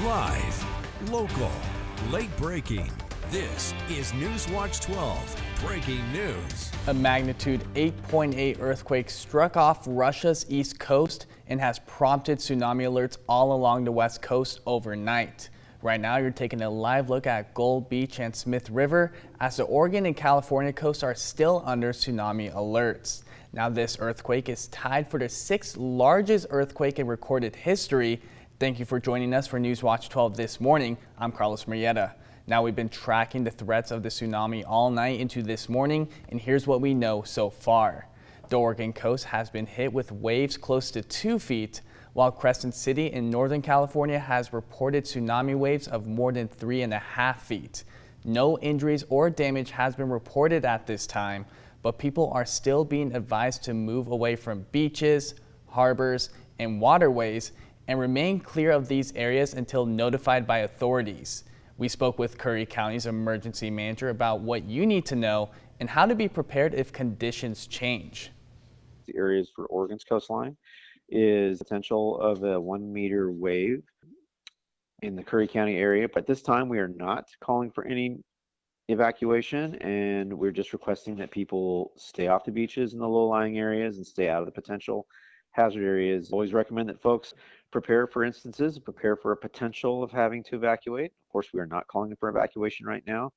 Live, local, late breaking. This is Newswatch 12 breaking news. A magnitude 8.8 earthquake struck off Russia's east coast and has prompted tsunami alerts all along the west coast overnight. Right now, you're taking a live look at Gold Beach and Smith River as the Oregon and California coasts are still under tsunami alerts. Now, this earthquake is tied for the 6th largest earthquake in recorded history. Thank you for joining us for Newswatch 12 this morning. I'm Carlos Murrieta. Now, we've been tracking the threats of the tsunami all night into this morning, and here's what we know so far. The Oregon coast has been hit with waves close to 2 feet, while Crescent City in Northern California has reported tsunami waves of more than 3.5 feet. No injuries or damage has been reported at this time, but people are still being advised to move away from beaches, harbors, and waterways and remain clear of these areas until notified by authorities. We spoke with Curry County's emergency manager about what you need to know and how to be prepared if conditions change. The areas for Oregon's coastline is potential of a 1-meter wave in the Curry County area, but this time we are not calling for any evacuation, and we're just requesting that people stay off the beaches in the low-lying areas and stay out of the potential hazard areas. Always recommend that folks prepare for instances, prepare for a potential of having to evacuate. Of course, we are not calling for evacuation right now.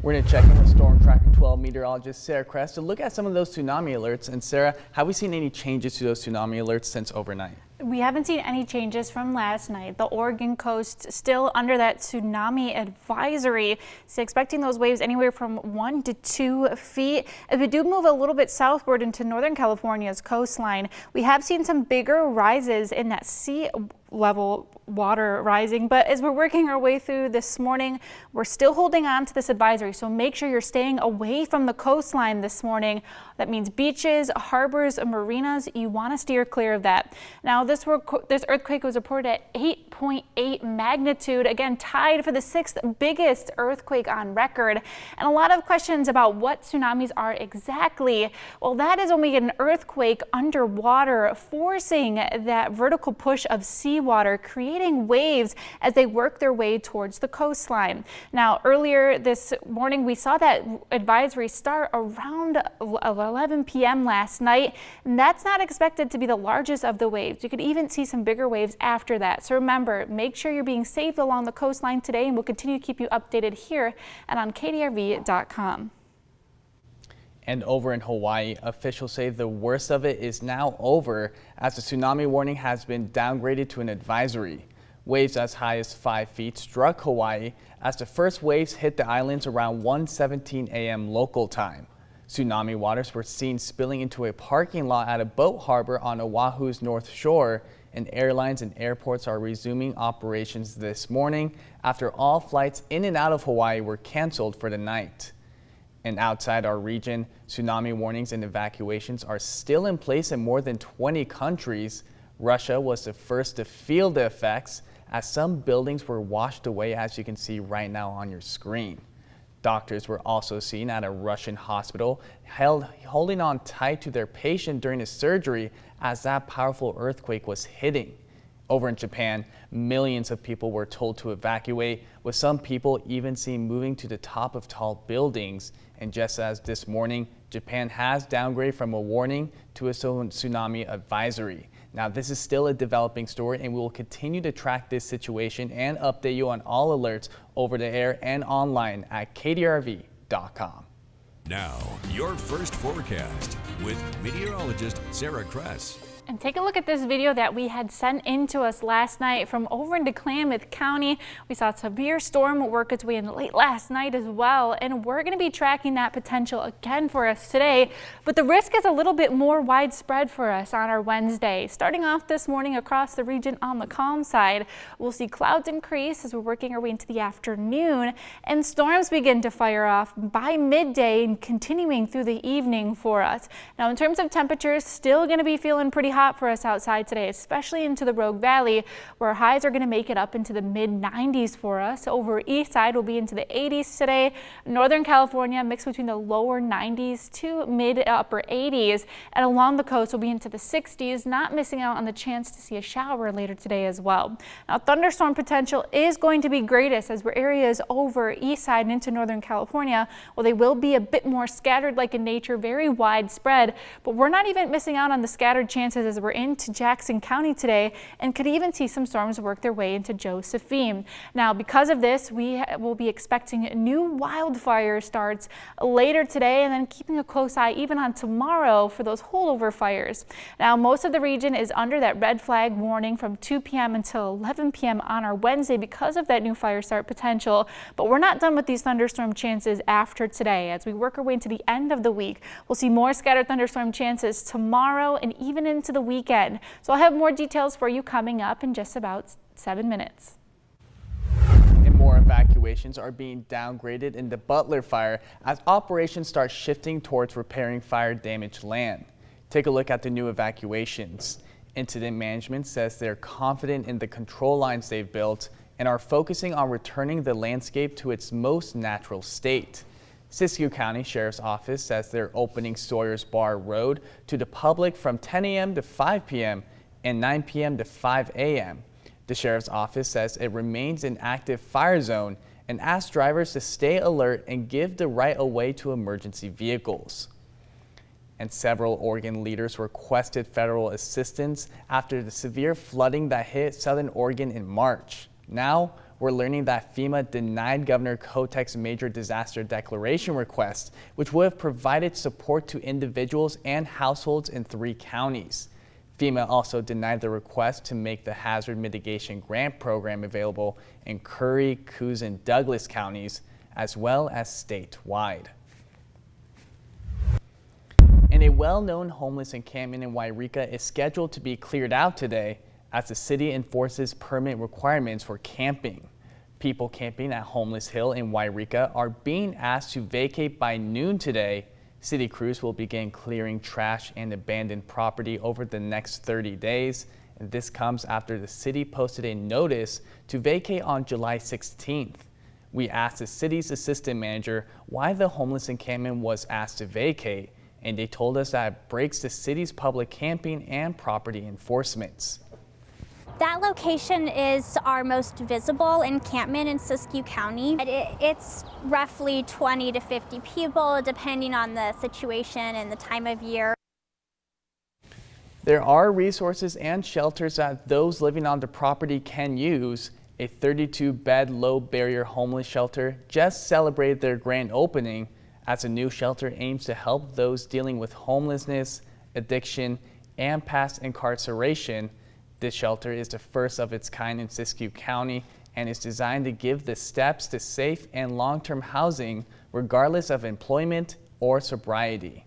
We're going to check in with Storm Tracker 12 meteorologist Sarah Kress to look at some of those tsunami alerts. And Sarah, have we seen any changes to those tsunami alerts since overnight? We haven't seen any changes from last night. The Oregon coast still under that tsunami advisory. So expecting those waves anywhere from 1 to 2 feet. As we do move a little bit southward into Northern California's coastline, we have seen some bigger rises in that sea level water rising, but as we're working our way through this morning, we're still holding on to this advisory, so make sure you're staying away from the coastline this morning. That means beaches, harbors, marinas. You want to steer clear of that. Now, this earthquake was reported at 8.8 magnitude, again tied for the 6th biggest earthquake on record, and a lot of questions about what tsunamis are exactly. Well, that is when we get an earthquake underwater, forcing that vertical push of seawater, creating waves as they work their way towards the coastline. Now, earlier this morning, we saw that advisory start around 11 p.m. last night, and that's not expected to be the largest of the waves. You could even see some bigger waves after that. So remember, make sure you're being safe along the coastline today, and we'll continue to keep you updated here and on KDRV.com. And over in Hawaii, officials say the worst of it is now over as the tsunami warning has been downgraded to an advisory. Waves as high as 5 feet struck Hawaii as the first waves hit the islands around 1:17 a.m. local time. Tsunami waters were seen spilling into a parking lot at a boat harbor on Oahu's north shore, and airlines and airports are resuming operations this morning after all flights in and out of Hawaii were canceled for the night. And outside our region, tsunami warnings and evacuations are still in place in more than 20 countries. Russia was the first to feel the effects as some buildings were washed away, as you can see right now on your screen. Doctors were also seen at a Russian hospital holding on tight to their patient during a surgery as that powerful earthquake was hitting. Over in Japan, millions of people were told to evacuate, with some people even seen moving to the top of tall buildings. And just as this morning, Japan has downgraded from a warning to a tsunami advisory. Now, this is still a developing story, and we will continue to track this situation and update you on all alerts over the air and online at KDRV.com. Now, your first forecast with meteorologist Sarah Kress. And take a look at this video that we had sent in to us last night from over into Klamath County. We saw a severe storm work its way in late last night as well, and we're going to be tracking that potential again for us today. But the risk is a little bit more widespread for us on our Wednesday. Starting off this morning across the region on the calm side, we'll see clouds increase as we're working our way into the afternoon, and storms begin to fire off by midday and continuing through the evening for us. Now, in terms of temperatures, still going to be feeling pretty hot hot for us outside today, especially into the Rogue Valley, where highs are going to make it up into the mid-90s for us. Over east side will be into the 80s today. Northern California mixed between the lower 90s to mid-upper 80s, and along the coast will be into the 60s, not missing out on the chance to see a shower later today as well. Now, thunderstorm potential is going to be greatest as we're areas over east side and into Northern California. Well, they will be a bit more scattered like in nature, very widespread, but we're not even missing out on the scattered chances as we're into Jackson County today and could even see some storms work their way into Josephine. Now, because of this, we will be expecting new wildfire starts later today and then keeping a close eye even on tomorrow for those holdover fires. Now, most of the region is under that red flag warning from 2 p.m. until 11 p.m. on our Wednesday because of that new fire start potential, but we're not done with these thunderstorm chances after today. As we work our way into the end of the week, we'll see more scattered thunderstorm chances tomorrow and even into the weekend. So I'll have more details for you coming up in just about 7 minutes. And more evacuations are being downgraded in the Butler fire as operations start shifting towards repairing fire-damaged land. Take a look at the new evacuations. Incident management says they're confident in the control lines they've built and are focusing on returning the landscape to its most natural state. Siskiyou County Sheriff's Office says they're opening Sawyer's Bar Road to the public from 10 a.m. to 5 p.m. and 9 p.m. to 5 a.m. The Sheriff's Office says it remains an active fire zone and asks drivers to stay alert and give the right of way to emergency vehicles. And several Oregon leaders requested federal assistance after the severe flooding that hit southern Oregon in March. Now, we're learning that FEMA denied Governor Kotek's major disaster declaration request, which would have provided support to individuals and households in 3 counties. FEMA also denied the request to make the hazard mitigation grant program available in Curry, Coos, and Douglas counties, as well as statewide. And a well-known homeless encampment in Wairika is scheduled to be cleared out today as the city enforces permit requirements for camping. People camping at Homeless Hill in Wairika are being asked to vacate by noon today. City crews will begin clearing trash and abandoned property over the next 30 days. And this comes after the city posted a notice to vacate on July 16th. We asked the city's assistant manager why the homeless encampment was asked to vacate, and they told us that it breaks the city's public camping and property enforcements. That location is our most visible encampment in Siskiyou County. It's roughly 20 to 50 people, depending on the situation and the time of year. There are resources and shelters that those living on the property can use. A 32-bed low-barrier homeless shelter just celebrated their grand opening as a new shelter aims to help those dealing with homelessness, addiction, and past incarceration. This shelter is the first of its kind in Siskiyou County and is designed to give the steps to safe and long-term housing regardless of employment or sobriety.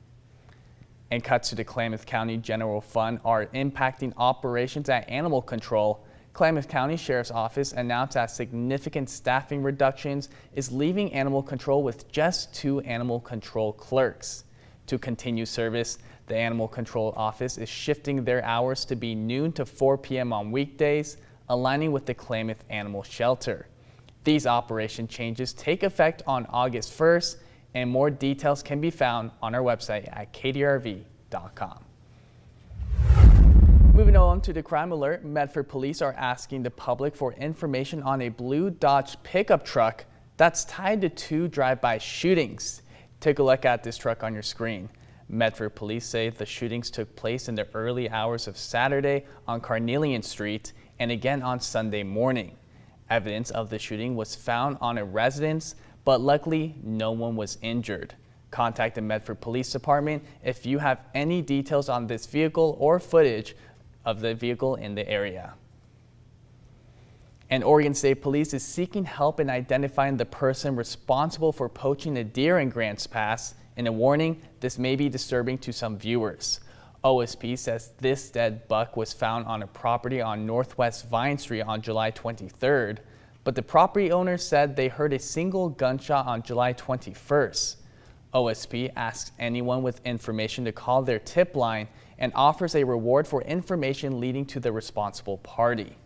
And cuts to the Klamath County General Fund are impacting operations at animal control. Klamath County Sheriff's Office announced that significant staffing reductions is leaving animal control with just 2 animal control clerks. To continue service, the Animal Control Office is shifting their hours to be noon to 4 p.m. on weekdays, aligning with the Klamath Animal Shelter. These operation changes take effect on August 1st, and more details can be found on our website at kdrv.com. Moving on to the crime alert, Medford police are asking the public for information on a blue Dodge pickup truck that's tied to 2 drive-by shootings. Take a look at this truck on your screen. Medford police say the shootings took place in the early hours of Saturday on Carnelian Street and again on Sunday morning. Evidence of the shooting was found on a residence, but luckily no one was injured. Contact the Medford Police Department if you have any details on this vehicle or footage of the vehicle in the area. And Oregon State Police is seeking help in identifying the person responsible for poaching a deer in Grants Pass. In a warning, this may be disturbing to some viewers. OSP says this dead buck was found on a property on Northwest Vine Street on July 23rd, but the property owner said they heard a single gunshot on July 21st. OSP asks anyone with information to call their tip line and offers a reward for information leading to the responsible party.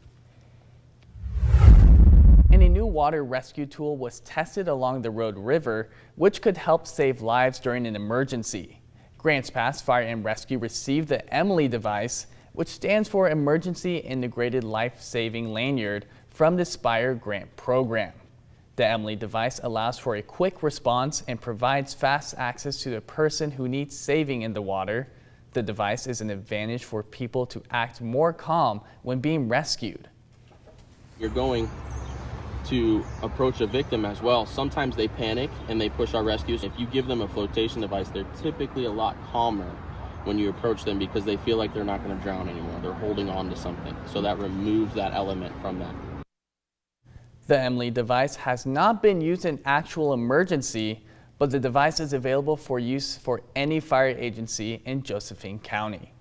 And a new water rescue tool was tested along the Road River, which could help save lives during an emergency. Grants Pass Fire and Rescue received the Emily device, which stands for Emergency Integrated Life-Saving Lanyard, from the Spire grant program. The Emily device allows for a quick response and provides fast access to the person who needs saving in the water. The device is an advantage for people to act more calm when being rescued. You're going to approach a victim as well. Sometimes they panic and they push our rescues. If you give them a flotation device, they're typically a lot calmer when you approach them because they feel like they're not going to drown anymore. They're holding on to something. So that removes that element from them. The Emily device has not been used in actual emergency, but the device is available for use for any fire agency in Josephine County.